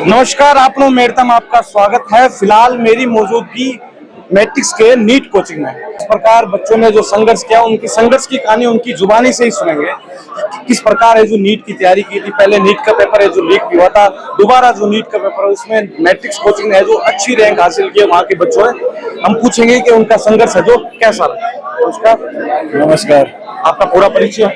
नमस्कार, आप लोग मेरता में आपका स्वागत है। फिलहाल मेरी मौजूदगी मैट्रिक्स के नीट कोचिंग में। इस प्रकार बच्चों ने जो संघर्ष किया, उनकी संघर्ष की कहानी उनकी जुबानी से ही सुनेंगे। किस प्रकार है जो नीट की तैयारी की थी, पहले नीट का पेपर है जो लीक हुआ था, दोबारा जो नीट का पेपर है उसमें मैट्रिक्स कोचिंग ने जो अच्छी रैंक हासिल की है वहाँ के बच्चों ने। हम पूछेंगे कि उनका संघर्ष है जो कैसा रहा। नमस्कार, आपका पूरा परिचय।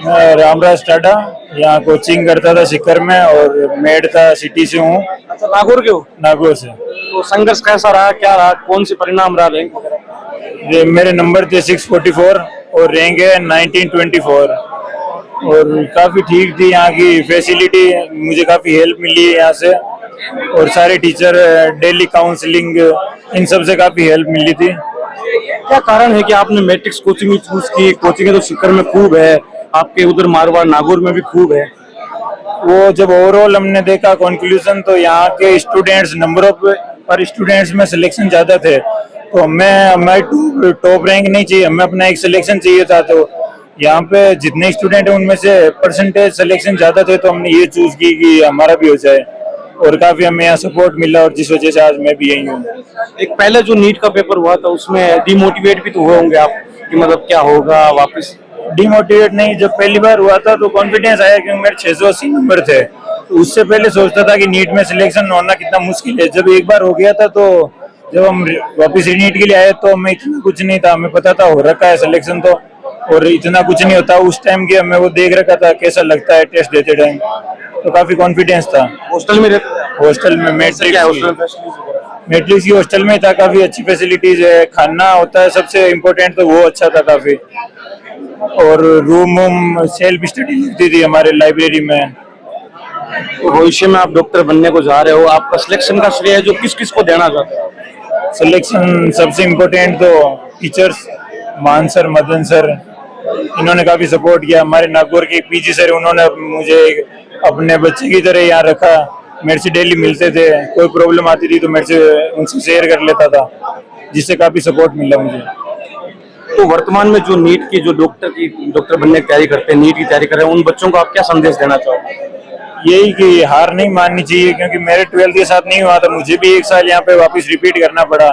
मैं रामराज टाटा यहाँ कोचिंग करता था सिक्कर में और मेड़ता सिटी से हूँ। अच्छा, नागौर के हो? नागौर से। तो संघर्ष कैसा रहा, क्या रहा, कौन से परिणाम रहा रैंक वगैरह? मेरे नंबर थे 644 और रैंक है 1924 और काफ़ी ठीक थी। यहाँ की फैसिलिटी मुझे काफ़ी हेल्प मिली है यहाँ से और सारे टीचर डेली काउंसलिंग इन सब से काफ़ी हेल्प मिली थी। क्या कारण है कि आपने मैट्रिक्स कोचिंग चूज की? कोचिंग तो सिक्कर में खूब है, आपके उधर मारवाड़ नागौर में भी खूब है। वो जब ओवरऑल हमने देखा कंक्लूजन, तो यहाँ के स्टूडेंट्स नंबर ऑफ पर स्टूडेंट्स में सिलेक्शन ज़्यादा थे, तो हमें टॉप रैंक नहीं चाहिए, हमें अपना एक सिलेक्शन चाहिए था। तो यहाँ पे जितने स्टूडेंट हैं उनमें से परसेंटेज सिलेक्शन ज़्यादा थे, तो हमने ये चूज की कि हमारा भी हो जाए और काफ़ी हमें यहाँ सपोर्ट मिला और जिस वजह से आज मैं भी यही हूँ। एक पहले जो नीट का पेपर हुआ था उसमें डिमोटिवेट भी तो हुए होंगे आप कि मतलब क्या होगा वापस? डिमोटिवेट नहीं, जब पहली बार हुआ था तो कॉन्फिडेंस आया क्योंकि मेरे 680 नंबर थे। तो उससे पहले सोचता था कि नीट में सिलेक्शन होना कितना मुश्किल है। जब एक बार हो गया था तो जब हम वापस नीट के लिए आए तो हमें इतना कुछ नहीं था, हमें पता था हो रखा है सिलेक्शन तो, और इतना कुछ नहीं होता उस टाइम की। हमें वो देख रखा था कैसा लगता है टेस्ट देते टाइम, तो काफी कॉन्फिडेंस था। हॉस्टल में रहते? हॉस्टल में मैट्रिक्स की हॉस्टल में था, काफी अच्छी फैसिलिटीज है, खाना होता है सबसे इम्पोर्टेंट, तो वो अच्छा था काफी। और रूम सेल्फ स्टडी लगती थी हमारे लाइब्रेरी में। तो भविष्य में आप डॉक्टर बनने को जा रहे हो, आपका सिलेक्शन का श्रेय जो किस किस को देना चाहते हो? सिलेक्शन सबसे इम्पोर्टेंट तो टीचर्स, मान सर, मदन सर, इन्होंने काफी सपोर्ट किया। हमारे नागौर के पीजी सर, उन्होंने मुझे अपने बच्चे की तरह यहाँ रखा, मेरे से डेली मिलते थे, कोई प्रॉब्लम आती थी तो मेरे से उनसे शेयर कर लेता था, जिससे काफी सपोर्ट मिला मुझे। तो वर्तमान में जो नीट की जो डॉक्टर बनने की तैयारी करते हैं, नीट की तैयारी कर रहे हैं, उन बच्चों को आप क्या संदेश देना चाहोगे? यही कि हार नहीं माननी चाहिए, क्योंकि मेरे 12th के साथ नहीं हुआ था, मुझे भी एक साल यहाँ पे वापस रिपीट करना पड़ा।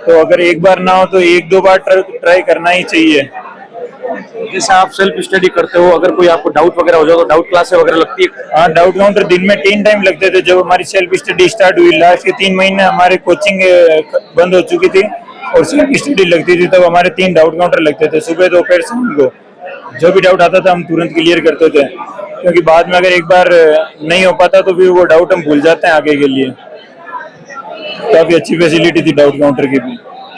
तो अगर एक बार ना हो तो एक दो बार ट्राई करना ही चाहिए। जैसे आप सेल्फ स्टडी करते हो, अगर कोई आपको डाउट वगैरह हो जाए तो डाउट क्लासेस वगैरह लगती है? हाँ, डाउट काउंटर दिन में 3 टाइम लगते थे। जब हमारी सेल्फ स्टडी स्टार्ट हुई, लास्ट के 3 महीने हमारे कोचिंग बंद हो चुकी थी और सेल्फ स्टडी लगती थी, तब हमारे 3 डाउट काउंटर लगते थे, सुबह दोपहर शाम को। जो भी डाउट आता था हम तुरंत क्लियर करते थे, क्योंकि बाद में अगर एक बार नहीं हो पाता तो फिर वो डाउट हम भूल जाते हैं आगे के लिए। काफी अच्छी फैसिलिटी थी डाउट काउंटर की भी।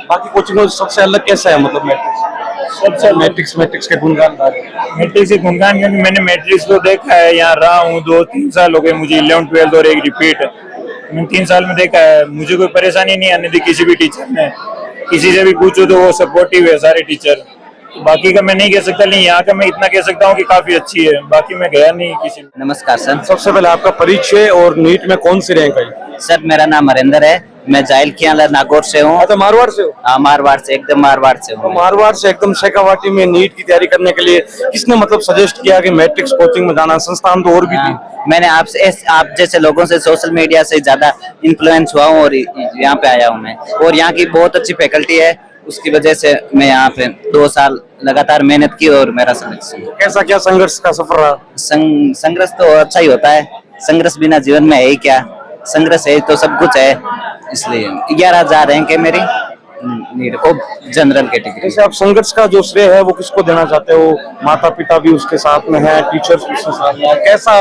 बाकी कोचिंग सबसे अलग कैसा है, मतलब मैट्रिक्स सबसे मैट्रिक्स के गुणगान? मैट्रिक्स के गुणगान क्योंकि मैंने मैट्रिक्स को देखा है, यहाँ रहा हूँ 2-3 साल हो गए मुझे, 11th 12th और एक रिपीट, मैंने 3 साल में देखा है। मुझे कोई परेशानी नहीं आने दी किसी भी टीचर ने, किसी से भी पूछो तो वो सपोर्टिव है सारे टीचर। बाकी का मैं नहीं कह सकता, लेकिन यहाँ का मैं इतना कह सकता हूँ कि काफी अच्छी है, बाकी मैं गया नहीं किसी में। नमस्कार सर। सबसे पहले आपका परिचय और नीट में कौन सी रैंक आई? सर मेरा नाम हरेंद्र है, मैं जाइल खियाला नागौर से हूँ। अच्छा, मारवाड़ से हो? हाँ, मारवाड़ से, एकदम मारवाड़ से तो हूँ। मारवाड़ से एकदम शेखावाटी में नीट की तैयारी करने के लिए किसने मतलब सजेस्ट किया कि मैट्रिक्स कोचिंग में जाना? संस्थान तो और भी थी। मैंने आप जैसे लोगों से सोशल मीडिया से ज्यादा इन्फ्लुएंस हुआ हूँ और यहाँ पे आया हूँ मैं, और यहाँ की बहुत अच्छी फैकल्टी है, उसकी वजह से मैं यहाँ पे 2 साल लगातार मेहनत की और मेरा सिलेक्शन। कैसा क्या संघर्ष का सफर रहा? संघर्ष तो अच्छा ही होता है, संघर्ष बिना जीवन में है ही क्या, संघर्ष है तो सब कुछ है। इसलिए 11,000 रैंक है मेरी नीट जनरल कैटेगरी। जैसे आप संघर्ष का जो श्रेय है वो किसको देना चाहते हो? माता पिता भी उसके साथ में है, टीचर्स भी उसके साथ में है, कैसा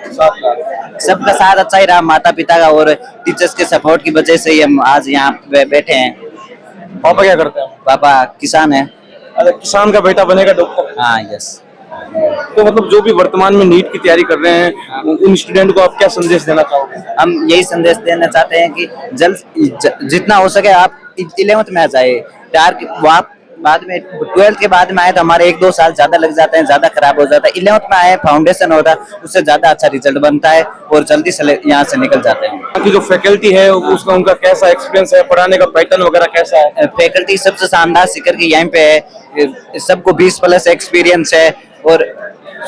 साथ रहा? सबका साथ अच्छा ही रहा, माता पिता का और टीचर्स के सपोर्ट की वजह से ही हम आज यहाँ बैठे हैं। पापा क्या करते हैं? पापा किसान है। अरे, किसान का बेटा बनेगा डॉक्टर? हाँ, यस। तो मतलब जो भी वर्तमान में नीट की तैयारी कर रहे हैं उन स्टूडेंट को आप क्या संदेश देना चाहोगे? हम यही संदेश देना चाहते हैं कि जितना हो सके आप 11th में आ जाए। आप बाद में 12th के बाद में आए तो हमारे 1-2 साल ज्यादा लग जाते हैं, ज्यादा खराब हो जाता है। 11th में आए, फाउंडेशन होता है, उससे ज्यादा अच्छा रिजल्ट बनता है और जल्दी से यहाँ से निकल जाते हैं। बाकी जो फैकल्टी है उसका उनका कैसा एक्सपीरियंस है, पढ़ाने का पैटर्न वगैरह कैसा है? फैकल्टी सबसे शानदार सिकर की यहीं पे है, सबको 20+ एक्सपीरियंस है और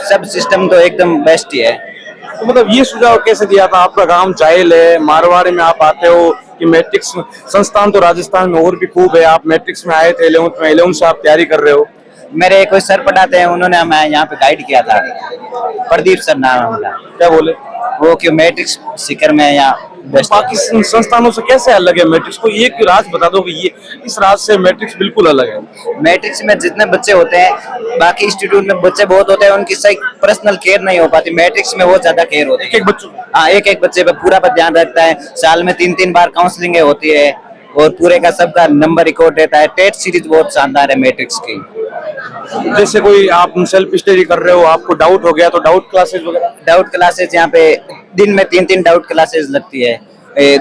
सब सिस्टम तो एकदम बेस्ट ही है। तो मतलब ये सुझाव कैसे दिया था? आपका गांव जायल है, मारवाड़ी में आप आते हो कि मैट्रिक्स संस्थान तो राजस्थान में और भी खूब है, आप मैट्रिक्स में आए थे 11th में, 11th से आप तैयारी कर रहे हो। मेरे कोई सर पढ़ाते हैं, उन्होंने हमें यहाँ पे गाइड किया था, प्रदीप सर नाम है उनका। क्या बोले? वो क्यों मैट्रिक्स सीकर में यहाँ बेस्ट है। बाकी संस्थानों से कैसे अलग है मैट्रिक्स? को एक राज बता दो कि ये इस राज से मैट्रिक्स बिल्कुल अलग है। मैट्रिक्स में जितने बच्चे होते हैं, बाकी इंस्टीट्यूट में बच्चे बहुत होते हैं, उनकी सही पर्सनल केयर नहीं हो पाती, मैट्रिक्स में बहुत ज्यादा केयर होती है। एक बच्चों हाँ, एक एक बच्चे पे पूरा ध्यान रखता है। साल में 3-3 बार काउंसलिंग होती है और पूरे का सबका नंबर रिकॉर्ड रहता है। टेट सीरीज बहुत शानदार है मैट्रिक्स की। जैसे कोई आप सेल्फ स्टडी कर रहे हो, आपको डाउट हो गया तो डाउट क्लासेस वगैरह? डाउट क्लासेस यहाँ पे दिन में 3-3 डाउट क्लासेस लगती है,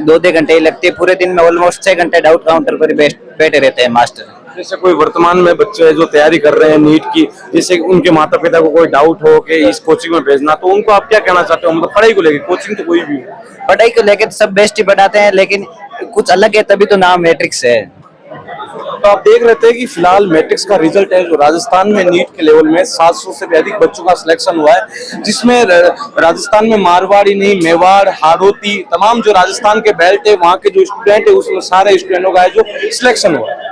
2-2 घंटे ही लगती है। पूरे दिन में ऑलमोस्ट 6 घंटे डाउट काउंटर पर बैठे रहते हैं मास्टर। जैसे कोई वर्तमान में बच्चे जो तैयारी कर रहे हैं नीट की, जैसे उनके माता पिता को कोई डाउट हो कि इस कोचिंग में भेजना, तो उनको आप क्या कहना चाहते हो? मतलब पढ़ाई को लेकर, कोचिंग तो कोई भी हो, पढ़ाई को लेकर सब बेस्ट ही पढ़ाते हैं, लेकिन कुछ अलग है तभी तो नाम मैट्रिक्स है। तो आप देख रहे थे कि फिलहाल मैट्रिक्स का रिजल्ट है जो राजस्थान में नीट के लेवल में 700 से भी अधिक बच्चों का सिलेक्शन हुआ है, जिसमें राजस्थान में मारवाड़ी नहीं, मेवाड़, हाड़ौती, तमाम जो राजस्थान के बेल्ट है वहाँ के जो स्टूडेंट है उसमें सारे स्टूडेंटों का है जो सिलेक्शन हुआ है।